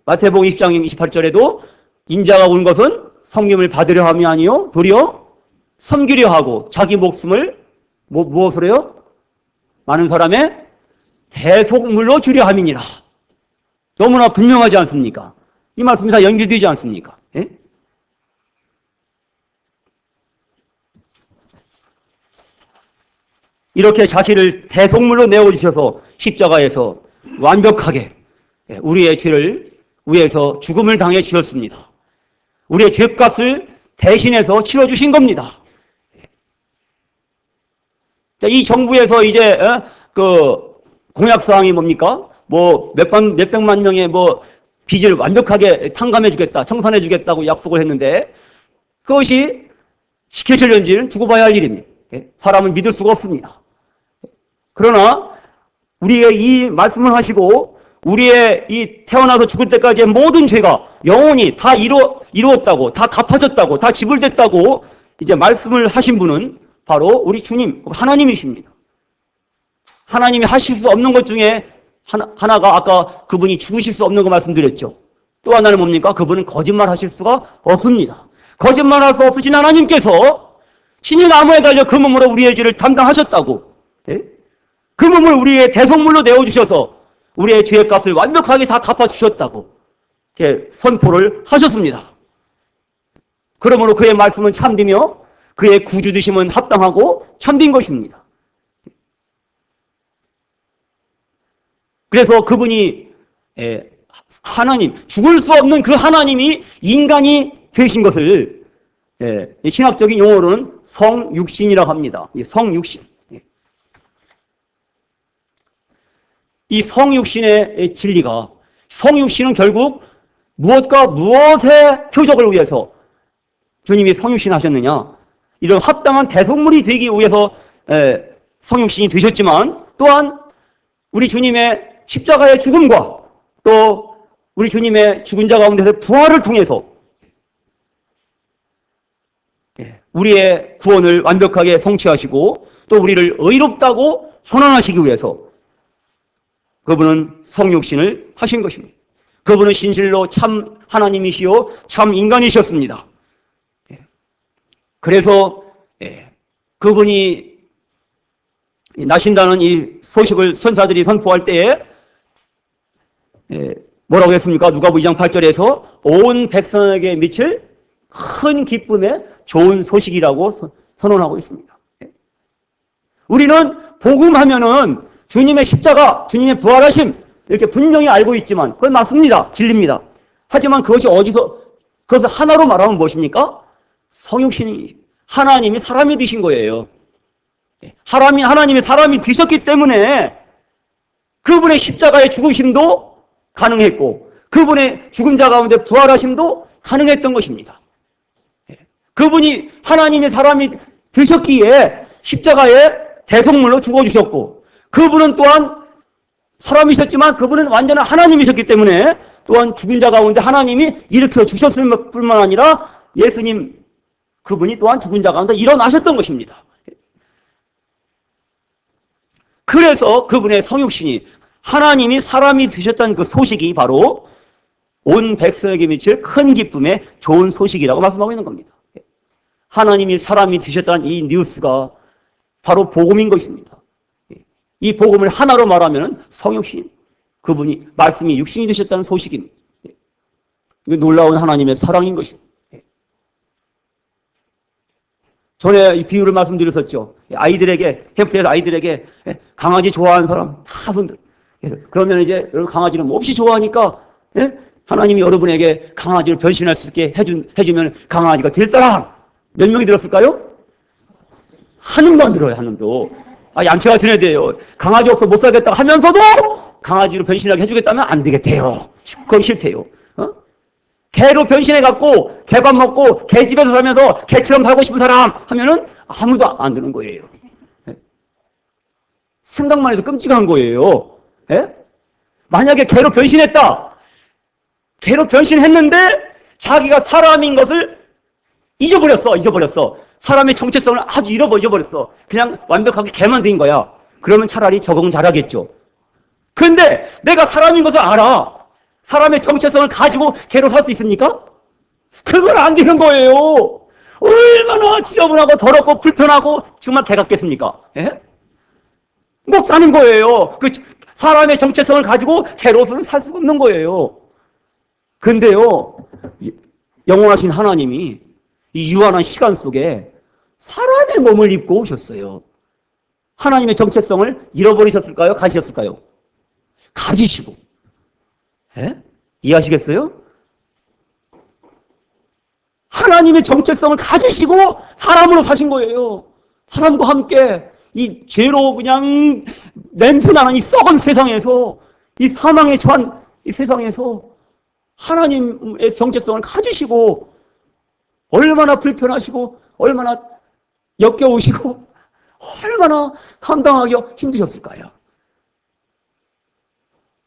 마태복음 20장 28절에도 인자가 온 것은 섬김을 받으려 함이 아니요 도리어 섬기려 하고 자기 목숨을 무엇으로 해요? 많은 사람의 대속물로 주려 함이니라. 너무나 분명하지 않습니까? 이 말씀이 다 연결되지 않습니까? 예? 이렇게 자기를 대속물로 내어주셔서 십자가에서 완벽하게 우리의 죄를 위해서 죽음을 당해 주셨습니다. 우리의 죄값을 대신해서 치러주신 겁니다. 자, 이 정부에서 이제 그 공약사항이 뭡니까? 뭐 몇백만 명의 빚을 완벽하게 탕감해 주겠다, 청산해 주겠다고 약속을 했는데 그것이 지켜질는지는 두고 봐야 할 일입니다. 사람은 믿을 수가 없습니다. 그러나 우리의 이 말씀을 하시고 우리의 이 태어나서 죽을 때까지의 모든 죄가 영원히 다 이루었다고, 다 갚아졌다고, 다 지불됐다고 이제 말씀을 하신 분은 바로 우리 주님, 하나님이십니다. 하나님이 하실 수 없는 것 중에 하나가 아까 그분이 죽으실 수 없는 거 말씀드렸죠. 또 하나는 뭡니까? 그분은 거짓말 하실 수가 없습니다. 거짓말할 수 없으신 하나님께서 신이 나무에 달려 그 몸으로 우리의 죄를 담당하셨다고. 그 몸을 우리의 대속물로 내어주셔서 우리의 죄의 값을 완벽하게 다 갚아주셨다고 이렇게 선포를 하셨습니다. 그러므로 그의 말씀은 참되며 그의 구주되심은 합당하고 참된 것입니다. 그래서 그분이 하나님, 죽을 수 없는 그 하나님이 인간이 되신 것을 신학적인 용어로는 성육신이라고 합니다. 성육신. 이 성육신의 진리가, 성육신은 결국 무엇과 무엇의 표적을 위해서 주님이 성육신 하셨느냐? 이런 합당한 대속물이 되기 위해서 성육신이 되셨지만 또한 우리 주님의 십자가의 죽음과 또 우리 주님의 죽은 자 가운데서 부활을 통해서 우리의 구원을 완벽하게 성취하시고 또 우리를 의롭다고 선언하시기 위해서 그분은 성육신을 하신 것입니다. 그분은 진실로 참 하나님이시요 참 인간이셨습니다. 그래서 그분이 나신다는 이 소식을 선사들이 선포할 때에 뭐라고 했습니까? 누가복음 2장 8절에서 온 백성에게 미칠 큰 기쁨의 좋은 소식이라고 선언하고 있습니다. 우리는 복음하면은 주님의 십자가, 주님의 부활하심 이렇게 분명히 알고 있지만 그건 맞습니다. 진리입니다. 하지만 그것을 하나로 말하면 무엇입니까? 성육신이 하나님이 사람이 되신 거예요. 하나님이 사람이 되셨기 때문에 그분의 십자가의 죽으심도 가능했고 그분의 죽은 자 가운데 부활하심도 가능했던 것입니다. 그분이 하나님의 사람이 되셨기에 십자가에 대속물로 죽어주셨고 그분은 또한 사람이셨지만 그분은 완전한 하나님이셨기 때문에 또한 죽은 자 가운데 하나님이 일으켜 주셨을 뿐만 아니라 예수님 그분이 또한 죽은 자 가운데 일어나셨던 것입니다. 그래서 그분의 성육신이 하나님이 사람이 되셨다는 그 소식이 바로 온 백성에게 미칠 큰 기쁨의 좋은 소식이라고 말씀하고 있는 겁니다. 하나님이 사람이 되셨다는 이 뉴스가 바로 복음인 것입니다. 이 복음을 하나로 말하면 성육신, 그분이 말씀이 육신이 되셨다는 소식입니다. 이거 놀라운 하나님의 사랑인 것입니다. 전에 이 비유를 말씀드렸었죠. 아이들에게, 캠프에서 아이들에게 강아지 좋아하는 사람 다 손들. 그러면 이제 여러분 강아지는 몹시 좋아하니까 하나님이 여러분에게 강아지를 변신할 수 있게 해주면 강아지가 될 사람 몇 명이 들었을까요? 한 놈도 안 들어요. 한 놈도. 얌체 같은 애들이에요. 강아지 없어 못 살겠다 하면서도 강아지로 변신하게 해주겠다면 안 되겠대요. 그건 싫대요. 개로 변신해갖고 개밥 먹고 개집에서 살면서 개처럼 살고 싶은 사람 하면은 아무도 안 드는 거예요. 생각만 해도 끔찍한 거예요. 만약에 개로 변신했다. 개로 변신했는데 자기가 사람인 것을 잊어버렸어. 사람의 정체성을 아주 잊어버렸어. 그냥 완벽하게 개만 된 거야. 그러면 차라리 적응 잘하겠죠. 근데 내가 사람인 것을 알아. 사람의 정체성을 가지고 개로 살 수 있습니까? 그건 안 되는 거예요. 얼마나 지저분하고 더럽고 불편하고 정말 개 같겠습니까? 못 사는 거예요. 그 사람의 정체성을 가지고 개로서는 살 수가 없는 거예요. 근데요, 영원하신 하나님이 이 유한한 시간 속에 사람의 몸을 입고 오셨어요. 하나님의 정체성을 잃어버리셨을까요? 가지셨을까요? 가지시고. 이해하시겠어요? 하나님의 정체성을 가지시고 사람으로 사신 거예요. 사람과 함께 이 죄로 그냥 냄새나는 이 썩은 세상에서 이 사망에 처한 이 세상에서 하나님의 정체성을 가지시고 얼마나 불편하시고 얼마나 역겨우시고 얼마나 감당하기 힘드셨을까요?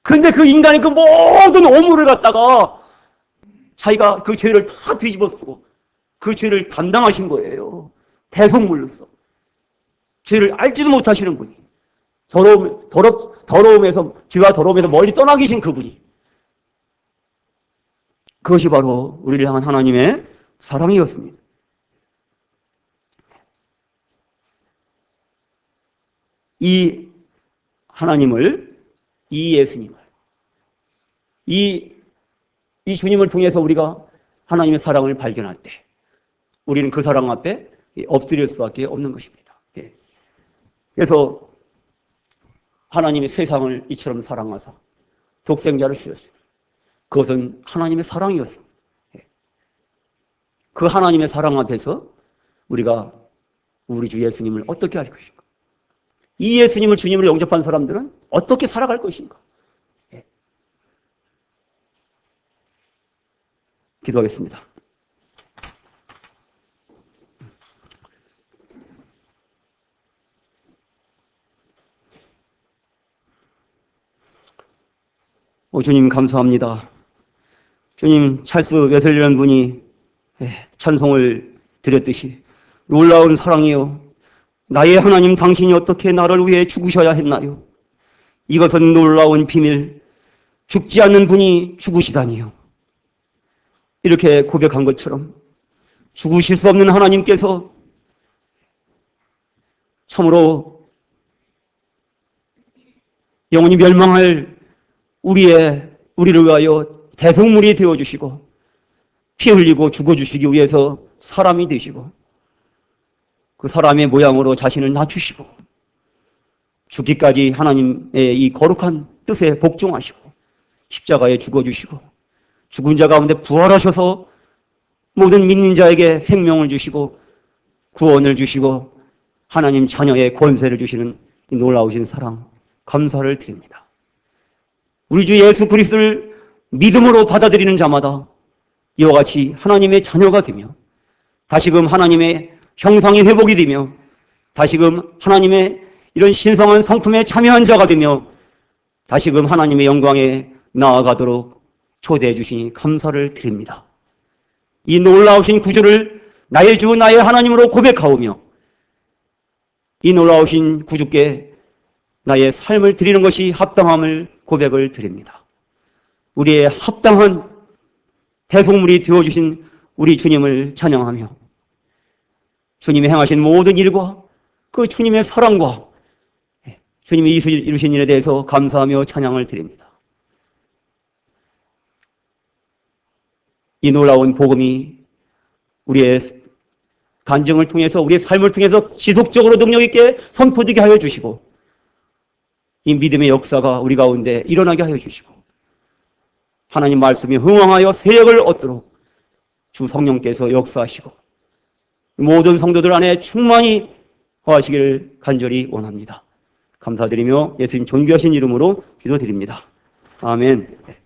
그런데 그 인간이 그 모든 오물을 갖다가 자기가 그 죄를 다 뒤집어 쓰고 그 죄를 담당하신 거예요. 대속물로서. 죄를 알지도 못하시는 분이. 더러움에서, 죄와 더러움에서 멀리 떠나 계신 그분이. 그것이 바로 우리를 향한 하나님의 사랑이었습니다. 이 하나님을, 이 예수님을, 이 주님을 통해서 우리가 하나님의 사랑을 발견할 때 우리는 그 사랑 앞에 엎드릴 수밖에 없는 것입니다. 그래서 하나님이 세상을 이처럼 사랑하사 독생자를 주셨습니다. 그것은 하나님의 사랑이었습니다. 그 하나님의 사랑 앞에서 우리가 우리 주 예수님을 어떻게 할 것인가? 이 예수님을 주님으로 영접한 사람들은 어떻게 살아갈 것인가? 기도하겠습니다. 주님 감사합니다. 주님 찰스 웨슬리라는 분이 찬송을 드렸듯이 놀라운 사랑이요. 나의 하나님 당신이 어떻게 나를 위해 죽으셔야 했나요? 이것은 놀라운 비밀. 죽지 않는 분이 죽으시다니요. 이렇게 고백한 것처럼 죽으실 수 없는 하나님께서 참으로 영원히 멸망할 우리를 위하여 대속물이 되어주시고 피 흘리고 죽어주시기 위해서 사람이 되시고 그 사람의 모양으로 자신을 낮추시고 죽기까지 하나님의 이 거룩한 뜻에 복종하시고 십자가에 죽어주시고 죽은 자 가운데 부활하셔서 모든 믿는 자에게 생명을 주시고 구원을 주시고 하나님 자녀의 권세를 주시는 이 놀라우신 사랑 감사를 드립니다. 우리 주 예수 그리스도를 믿음으로 받아들이는 자마다 이와 같이 하나님의 자녀가 되며 다시금 하나님의 형상이 회복이 되며 다시금 하나님의 이런 신성한 성품에 참여한 자가 되며 다시금 하나님의 영광에 나아가도록 초대해 주시니 감사를 드립니다. 이 놀라우신 구주를 나의 주 나의 하나님으로 고백하오며 이 놀라우신 구주께 나의 삶을 드리는 것이 합당함을 고백을 드립니다. 우리의 합당한 대속물이 되어주신 우리 주님을 찬양하며 주님이 행하신 모든 일과 그 주님의 사랑과 주님이 이루신 일에 대해서 감사하며 찬양을 드립니다. 이 놀라운 복음이 우리의 간증을 통해서 우리의 삶을 통해서 지속적으로 능력 있게 선포되게 하여 주시고 이 믿음의 역사가 우리 가운데 일어나게 하여 주시고 하나님 말씀에 흥황하여 세력을 얻도록 주 성령께서 역사하시고 모든 성도들 안에 충만히 거하시기를 간절히 원합니다. 감사드리며 예수님 존귀하신 이름으로 기도드립니다. 아멘.